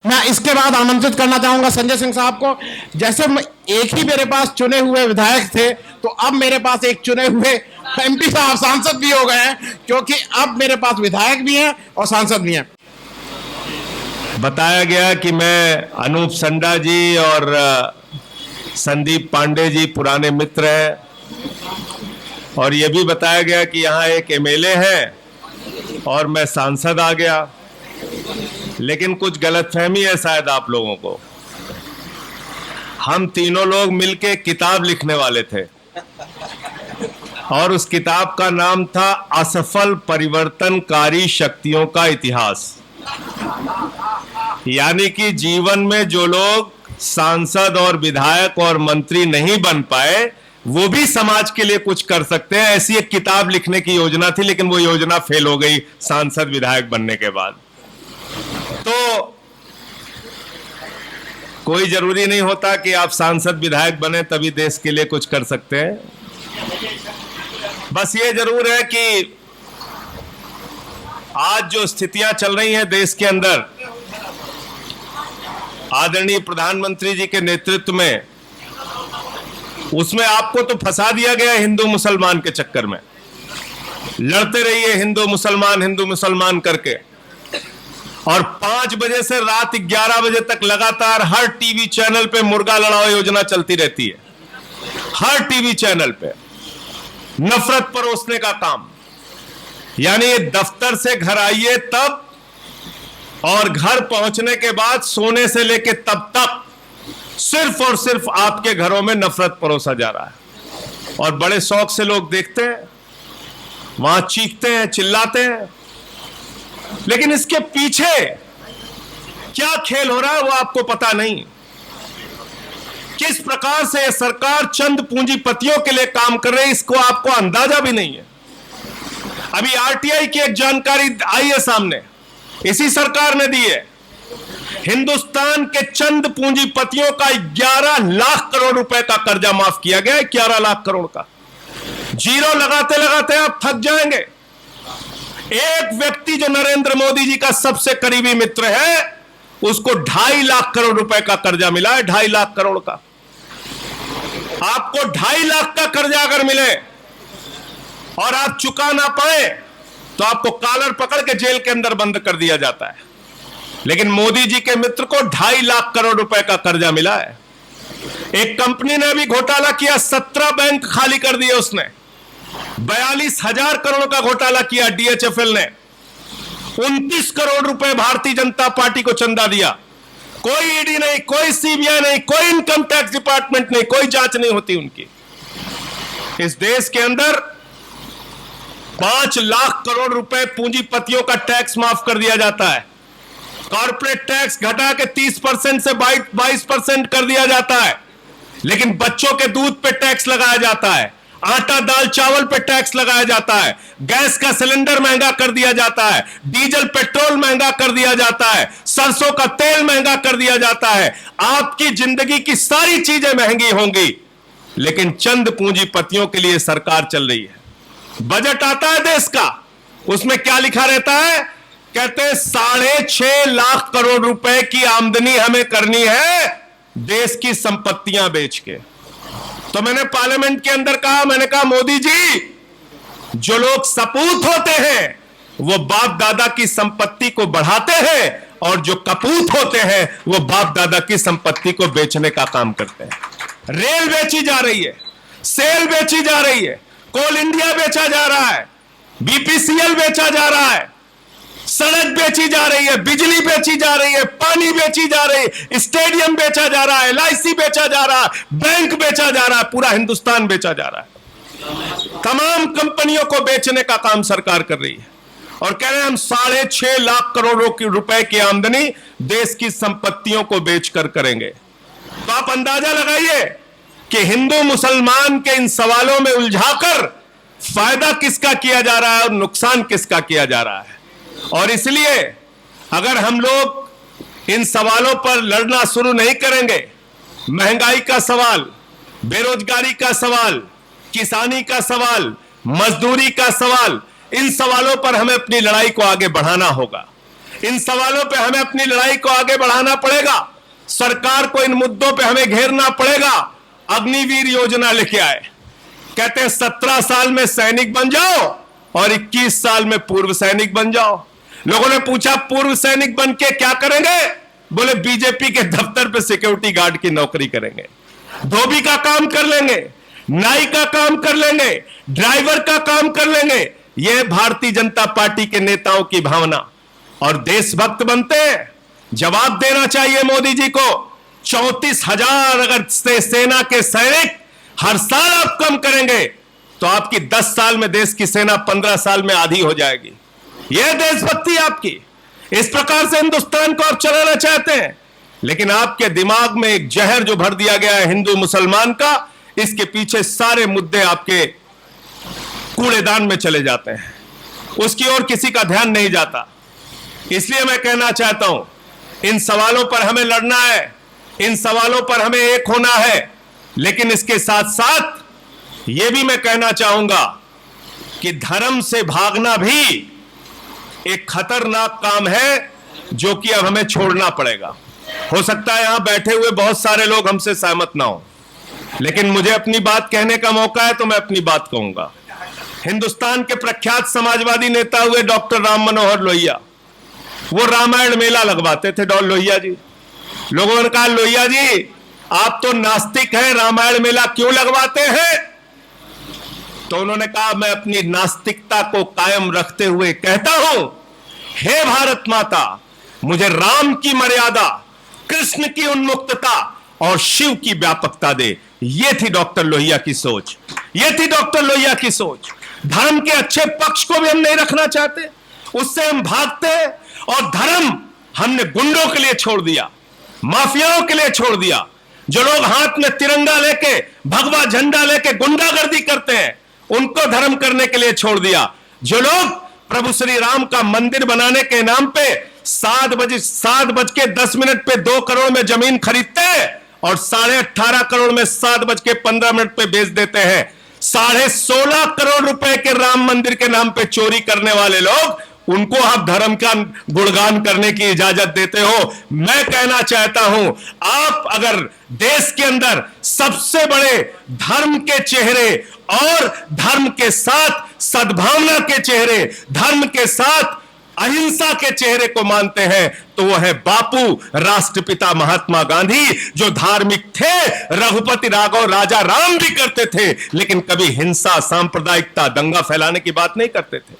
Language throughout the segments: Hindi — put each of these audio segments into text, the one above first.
मैं इसके बाद आमंत्रित करना चाहूंगा संजय सिंह साहब को। जैसे एक ही मेरे पास चुने हुए विधायक थे, तो अब मेरे पास एक चुने हुए एमपी साहब सांसद भी हो गए हैं, क्योंकि अब मेरे पास विधायक भी हैं और सांसद भी हैं। बताया गया कि मैं अनूप संडा जी और संदीप पांडे जी पुराने मित्र हैं, और ये भी बताया गया कि यहाँ एक एमएलए है और मैं सांसद आ गया। लेकिन कुछ गलतफहमी है शायद आप लोगों को। हम तीनों लोग मिलके किताब लिखने वाले थे, और उस किताब का नाम था असफल परिवर्तनकारी शक्तियों का इतिहास। यानी कि जीवन में जो लोग सांसद और विधायक और मंत्री नहीं बन पाए, वो भी समाज के लिए कुछ कर सकते हैं, ऐसी एक किताब लिखने की योजना थी। लेकिन वो योजना फेल हो गई सांसद विधायक बनने के बाद। तो कोई जरूरी नहीं होता कि आप सांसद विधायक बने तभी देश के लिए कुछ कर सकते हैं। बस ये जरूर है कि आज जो स्थितियां चल रही हैं देश के अंदर, आदरणीय प्रधानमंत्री जी के नेतृत्व में, उसमें आपको तो फंसा दिया गया हिंदू मुसलमान के चक्कर में। लड़ते रहिए हिंदू मुसलमान करके, और 5 बजे से रात 11 बजे तक लगातार हर टीवी चैनल पे मुर्गा लड़ाओ योजना चलती रहती है। हर टीवी चैनल पे नफरत परोसने का काम। यानी ये दफ्तर से घर आइए तब, और घर पहुंचने के बाद सोने से लेके तब तक सिर्फ और सिर्फ आपके घरों में नफरत परोसा जा रहा है। और बड़े शौक से लोग देखते हैं, वहां चीखते हैं, चिल्लाते हैं। लेकिन इसके पीछे क्या खेल हो रहा है वो आपको पता नहीं। किस प्रकार से यह सरकार चंद पूंजीपतियों के लिए काम कर रही है, इसको आपको अंदाजा भी नहीं है। अभी आरटीआई की एक जानकारी आई है सामने, इसी सरकार ने दी है। हिंदुस्तान के चंद पूंजीपतियों का 11 लाख करोड़ रुपए का कर्जा माफ किया गया है। 11 लाख करोड़ का। जीरो लगाते लगाते आप थक जाएंगे। एक व्यक्ति जो नरेंद्र मोदी जी का सबसे करीबी मित्र है, उसको 2.5 लाख करोड़ रुपए का कर्जा मिला है। 2.5 लाख करोड़ का। आपको 2.5 लाख का कर्जा अगर मिले और आप चुका ना पाए, तो आपको कॉलर पकड़ के जेल के अंदर बंद कर दिया जाता है। लेकिन मोदी जी के मित्र को 2.5 लाख करोड़ रुपए का कर्जा मिला है। एक कंपनी ने भी घोटाला किया, 17 बैंक खाली कर दिए उसने। 42,000 करोड़ का घोटाला किया डीएचएफएल ने। 29 करोड़ रुपए भारतीय जनता पार्टी को चंदा दिया। कोई ईडी नहीं, कोई सीबीआई नहीं, कोई इनकम टैक्स डिपार्टमेंट नहीं, कोई जांच नहीं होती उनकी। इस देश के अंदर 5 लाख करोड़ रुपए पूंजीपतियों का टैक्स माफ कर दिया जाता है। कॉर्पोरेट टैक्स घटा के 30% से 22% कर दिया जाता है। लेकिन बच्चों के दूध पे टैक्स लगाया जाता है, आटा दाल चावल पे टैक्स लगाया जाता है, गैस का सिलेंडर महंगा कर दिया जाता है, डीजल पेट्रोल महंगा कर दिया जाता है, सरसों का तेल महंगा कर दिया जाता है। आपकी जिंदगी की सारी चीजें महंगी होंगी, लेकिन चंद पूंजीपतियों के लिए सरकार चल रही है। बजट आता है देश का, उसमें क्या लिखा रहता है? कहते हैं 6.5 लाख करोड़ रुपए की आमदनी हमें करनी है देश की संपत्तियां बेच के। तो मैंने पार्लियामेंट के अंदर कहा, मैंने कहा मोदी जी, जो लोग सपूत होते हैं वो बाप दादा की संपत्ति को बढ़ाते हैं, और जो कपूत होते हैं वो बाप दादा की संपत्ति को बेचने का काम करते हैं। रेल बेची जा रही है, सेल बेची जा रही है, कोल इंडिया बेचा जा रहा है, बीपीसीएल बेचा जा रहा है, सड़क बेची जा रही है, बिजली बेची जा रही है, पानी बेची जा रही है, स्टेडियम बेचा जा रहा है, एलआईसी बेचा जा रहा है, बैंक बेचा जा रहा है, पूरा हिंदुस्तान बेचा जा रहा है। तमाम कंपनियों को बेचने का काम सरकार कर रही है, और कह रहे हैं हम 6.5 लाख करोड़ रुपए की आमदनी देश की संपत्तियों को बेचकर करेंगे। तो आप अंदाजा लगाइए कि हिंदू मुसलमान के इन सवालों में उलझाकर फायदा किसका किया जा रहा है और नुकसान किसका किया जा रहा है। और इसलिए अगर हम लोग इन सवालों पर लड़ना शुरू नहीं करेंगे, महंगाई का सवाल, बेरोजगारी का सवाल, किसानी का सवाल, मजदूरी का सवाल, इन सवालों पर हमें अपनी लड़ाई को आगे बढ़ाना होगा। इन सवालों पे हमें अपनी लड़ाई को आगे बढ़ाना पड़ेगा। सरकार को इन मुद्दों पे हमें घेरना पड़ेगा। अग्निवीर योजना लेके आए, कहते हैं 17 साल में सैनिक बन जाओ और 21 साल में पूर्व सैनिक बन जाओ। लोगों ने पूछा पूर्व सैनिक बन के क्या करेंगे? बोले बीजेपी के दफ्तर पे सिक्योरिटी गार्ड की नौकरी करेंगे, धोबी का काम कर लेंगे, नाई का काम कर लेंगे, ड्राइवर का काम कर लेंगे। यह भारतीय जनता पार्टी के नेताओं की भावना। और देशभक्त बनते हैं, जवाब देना चाहिए मोदी जी को। 34,000 अगर सेना के सैनिक हर साल आप कम करेंगे तो आपकी 10 साल में देश की सेना 15 साल में आधी हो जाएगी। यह देशभक्ति आपकी। इस प्रकार से हिंदुस्तान को आप चलाना चाहते हैं, लेकिन आपके दिमाग में एक जहर जो भर दिया गया है हिंदू मुसलमान का, इसके पीछे सारे मुद्दे आपके कूड़ेदान में चले जाते हैं, उसकी ओर किसी का ध्यान नहीं जाता। इसलिए मैं कहना चाहता हूं, इन सवालों पर हमें लड़ना है, इन सवालों पर हमें एक होना है, लेकिन इसके साथ साथ यह भी मैं कहना चाहूंगा कि धर्म से भागना भी एक खतरनाक काम है, जो कि अब हमें छोड़ना पड़ेगा। हो सकता है यहां बैठे हुए बहुत सारे लोग हमसे सहमत ना हो, लेकिन मुझे अपनी बात कहने का मौका है तो मैं अपनी बात कहूंगा। हिंदुस्तान के प्रख्यात समाजवादी नेता हुए डॉक्टर राम मनोहर लोहिया, वो रामायण मेला लगवाते थे। डॉक्टर लोहिया जी, लोगों ने कहा लोहिया जी आप तो नास्तिक हैं, रामायण मेला क्यों लगवाते हैं? तो उन्होंने कहा मैं अपनी नास्तिकता को कायम रखते हुए कहता हूं, हे भारत माता, मुझे राम की मर्यादा, कृष्ण की उन्मुक्तता और शिव की व्यापकता दे। यह थी डॉक्टर लोहिया की सोच, यह थी डॉक्टर लोहिया की सोच। धर्म के अच्छे पक्ष को भी हम नहीं रखना चाहते, उससे हम भागते हैं। और धर्म हमने गुंडों के लिए छोड़ दिया, माफियाओं के लिए छोड़ दिया। जो लोग हाथ में तिरंगा लेके, भगवा झंडा लेके गुंडागर्दी करते हैं, उनको धर्म करने के लिए छोड़ दिया। जो लोग प्रभु श्री राम का मंदिर बनाने के नाम पे 7:10 पे 2 करोड़ में जमीन खरीदते हैं और 18.5 करोड़ में 7:15 पे बेच देते हैं। 16.5 करोड़ रुपए के राम मंदिर के नाम पे चोरी करने वाले लोग, उनको आप धर्म का गुणगान करने की इजाजत देते हो। मैं कहना चाहता हूं, आप अगर देश के अंदर सबसे बड़े धर्म के चेहरे और धर्म के साथ सद्भावना के चेहरे, धर्म के साथ अहिंसा के चेहरे को मानते हैं, तो वो है बापू राष्ट्रपिता महात्मा गांधी, जो धार्मिक थे। रघुपति राघव राजा राम भी करते थे, लेकिन कभी हिंसा, सांप्रदायिकता, दंगा फैलाने की बात नहीं करते थे,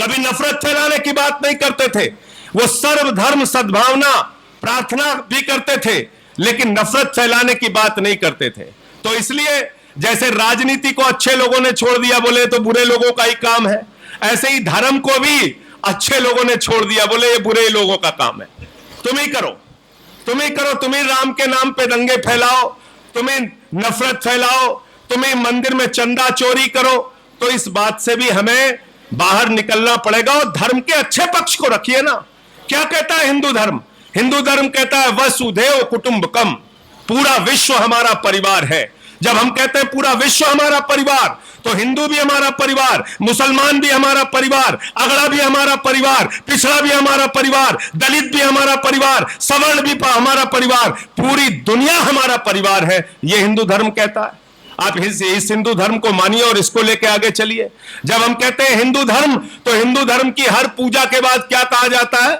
कभी नफरत फैलाने की बात नहीं करते थे। वो सर्वधर्म सद्भावना प्रार्थना भी करते थे, लेकिन नफरत फैलाने की बात नहीं करते थे। तो इसलिए जैसे राजनीति को अच्छे लोगों ने छोड़ दिया, बोले तो बुरे लोगों का ही काम है, ऐसे ही धर्म को भी अच्छे लोगों ने छोड़ दिया, बोले ये बुरे लोगों का काम है। तुम ही करो, तुम ही करो, तुम ही राम के नाम पे दंगे फैलाओ, तुम ही नफरत फैलाओ, तुम ही मंदिर में चंदा चोरी करो। तो इस बात से भी हमें बाहर निकलना पड़ेगा और धर्म के अच्छे पक्ष को रखिए ना। क्या कहता है हिंदू धर्म? हिंदू धर्म कहता है वसुधैव कुटुंबकम, पूरा विश्व हमारा परिवार है। जब हम कहते हैं पूरा विश्व हमारा परिवार, तो हिंदू भी हमारा परिवार, मुसलमान भी हमारा परिवार, अगड़ा भी हमारा परिवार, पिछड़ा भी हमारा परिवार, दलित भी हमारा परिवार, सवर्ण भी हमारा परिवार, पूरी दुनिया हमारा परिवार है, यह हिंदू धर्म कहता है। आप इस हिंदू धर्म को मानिए और इसको लेके आगे चलिए। जब हम कहते हैं हिंदू धर्म, तो हिंदू धर्म की हर पूजा के बाद क्या कहा जाता है?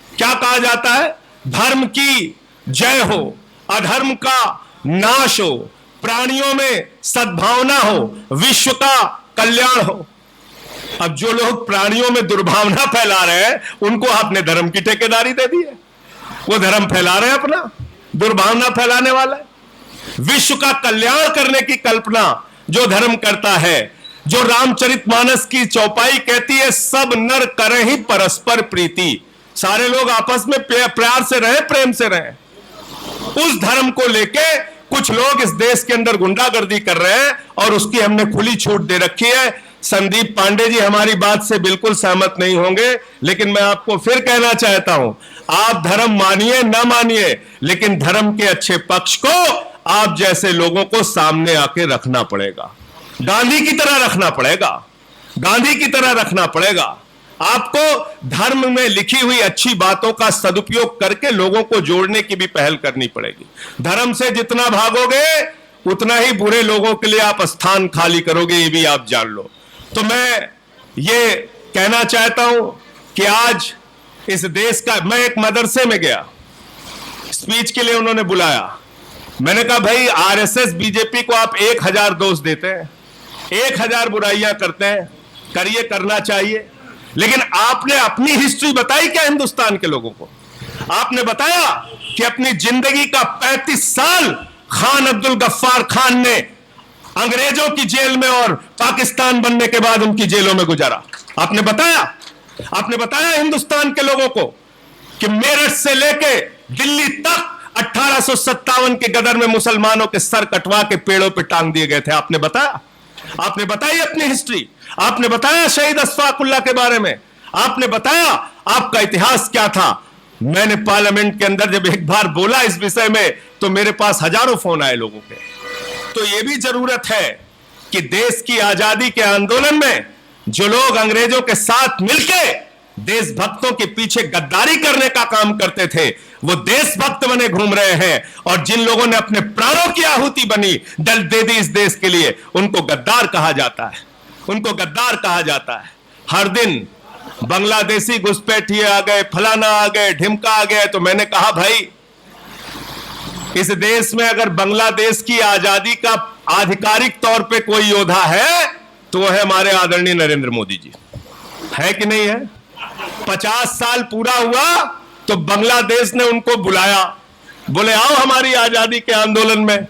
क्या कहा जाता है? धर्म की जय हो, अधर्म का नाश हो, प्राणियों में सद्भावना हो, विश्व का कल्याण हो। अब जो लोग प्राणियों में दुर्भावना फैला रहे हैं, उनको आपने धर्म की ठेकेदारी दे दी है। वो धर्म फैला रहे हैं अपना, दुर्भावना फैलाने वाला है। विश्व का कल्याण करने की कल्पना जो धर्म करता है, जो रामचरितमानस की चौपाई कहती है, सब नर करें ही परस्पर प्रीति, सारे लोग आपस में प्यार से रहे, प्रेम से रहे। उस धर्म को लेके कुछ लोग इस देश के अंदर गुंडागर्दी कर रहे हैं और उसकी हमने खुली छूट दे रखी है। संदीप पांडे जी हमारी बात से बिल्कुल सहमत नहीं होंगे, लेकिन मैं आपको फिर कहना चाहता हूं, आप धर्म मानिए ना मानिए, लेकिन धर्म के अच्छे पक्ष को आप जैसे लोगों को सामने आके रखना पड़ेगा। गांधी की तरह रखना पड़ेगा, गांधी की तरह रखना पड़ेगा। आपको धर्म में लिखी हुई अच्छी बातों का सदुपयोग करके लोगों को जोड़ने की भी पहल करनी पड़ेगी। धर्म से जितना भागोगे उतना ही बुरे लोगों के लिए आप स्थान खाली करोगे, ये भी आप जान लो। तो मैं ये कहना चाहता हूं कि आज इस देश का, मैं एक मदरसे में गया, स्पीच के लिए उन्होंने बुलाया। मैंने कहा भाई आरएसएस बीजेपी को आप 1000 दोष देते हैं, 1000 बुराइयां करते हैं, करिए, करना चाहिए, लेकिन आपने अपनी हिस्ट्री बताई क्या हिंदुस्तान के लोगों को? आपने बताया कि अपनी जिंदगी का 35 साल खान अब्दुल गफ्फार खान ने अंग्रेजों की जेल में और पाकिस्तान बनने के बाद उनकी जेलों में गुजारा। आपने बताया हिंदुस्तान के लोगों को कि मेरठ से लेके दिल्ली तक 1857 के गदर में मुसलमानों के सर कटवा के पेड़ों पे टांग दिए गए थे। आपने बताई अपनी हिस्ट्री, आपने बताया शहीद अशफाकुल्लाह के बारे में, आपने बताया आपका इतिहास क्या था। मैंने पार्लियामेंट के अंदर जब एक बार बोला इस विषय में तो मेरे पास हजारों फोन आए लोगों के। तो यह भी जरूरत है कि देश की आजादी के आंदोलन में जो लोग अंग्रेजों के साथ मिलके देशभक्तों के पीछे गद्दारी करने का काम करते थे, वो देशभक्त बने घूम रहे हैं, और जिन लोगों ने अपने प्राणों की आहुति बनी दे दी इस देश के लिए, उनको गद्दार कहा जाता है, उनको गद्दार कहा जाता है। हर दिन बांग्लादेशी घुसपैठिए आ गए, फलाना आ गए, ढिमका आ गए। तो मैंने कहा भाई इस देश में अगर बांग्लादेश की आजादी का आधिकारिक तौर पे कोई योद्धा है तो वह है हमारे आदरणीय नरेंद्र मोदी जी, है कि नहीं है? 50 साल पूरा हुआ तो बांग्लादेश ने उनको बुलाया, बोले आओ हमारी आजादी के आंदोलन में।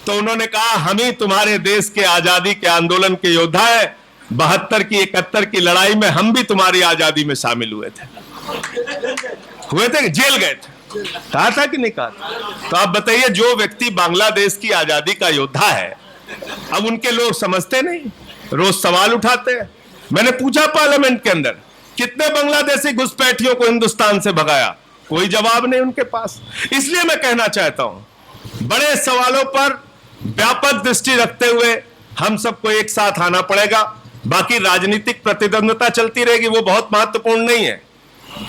तो उन्होंने कहा हम ही तुम्हारे देश के आजादी के आंदोलन के योद्धा है, 72 की 71 की लड़ाई में हम भी तुम्हारी आजादी में शामिल हुए थे, जेल गए थे। कहा था कि नहीं कहा? तो आप बताइए, जो व्यक्ति बांग्लादेश की आजादी का योद्धा है, अब उनके लोग समझते नहीं, रोज सवाल उठाते हैं। मैंने पूछा पार्लियामेंट के अंदर कितने बांग्लादेशी घुसपैठियों को हिंदुस्तान से भगाया, कोई जवाब नहीं उनके पास। इसलिए मैं कहना चाहता हूं बड़े सवालों पर व्यापक दृष्टि रखते हुए हम सबको एक साथ आना पड़ेगा। बाकी राजनीतिक प्रतिद्वंद्विता चलती रहेगी, वो बहुत महत्वपूर्ण नहीं है।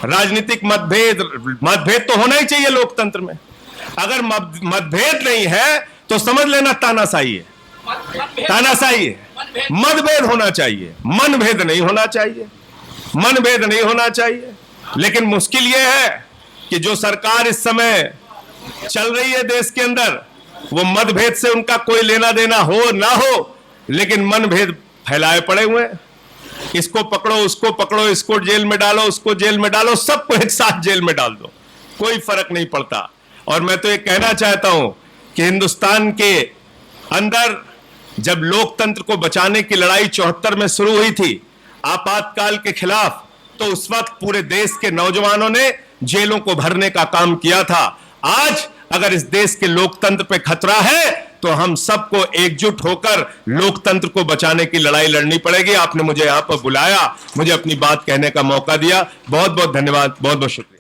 राजनीतिक मतभेद तो होना ही चाहिए लोकतंत्र में। अगर मतभेद नहीं है तो समझ लेना तानाशाही है, तानाशाही है। मतभेद होना चाहिए, मनभेद नहीं होना चाहिए, मनभेद नहीं होना चाहिए। लेकिन मुश्किल यह है कि जो सरकार इस समय चल रही है देश के अंदर, वो मतभेद से उनका कोई लेना देना हो ना हो, लेकिन मनभेद फैलाए पड़े हुए हैं। इसको पकड़ो, उसको पकड़ो, इसको जेल में डालो, उसको जेल में डालो, सबको एक साथ जेल में डाल दो, कोई फर्क नहीं पड़ता। और मैं तो ये कहना चाहता हूं कि हिंदुस्तान के अंदर जब लोकतंत्र को बचाने की लड़ाई 74 में शुरू हुई थी आपातकाल के खिलाफ, तो उस वक्त पूरे देश के नौजवानों ने जेलों को भरने का काम किया था। आज अगर इस देश के लोकतंत्र पे खतरा है तो हम सबको एकजुट होकर लोकतंत्र को बचाने की लड़ाई लड़नी पड़ेगी। आपने मुझे यहां पर बुलाया, मुझे अपनी बात कहने का मौका दिया, बहुत बहुत धन्यवाद, बहुत बहुत शुक्रिया।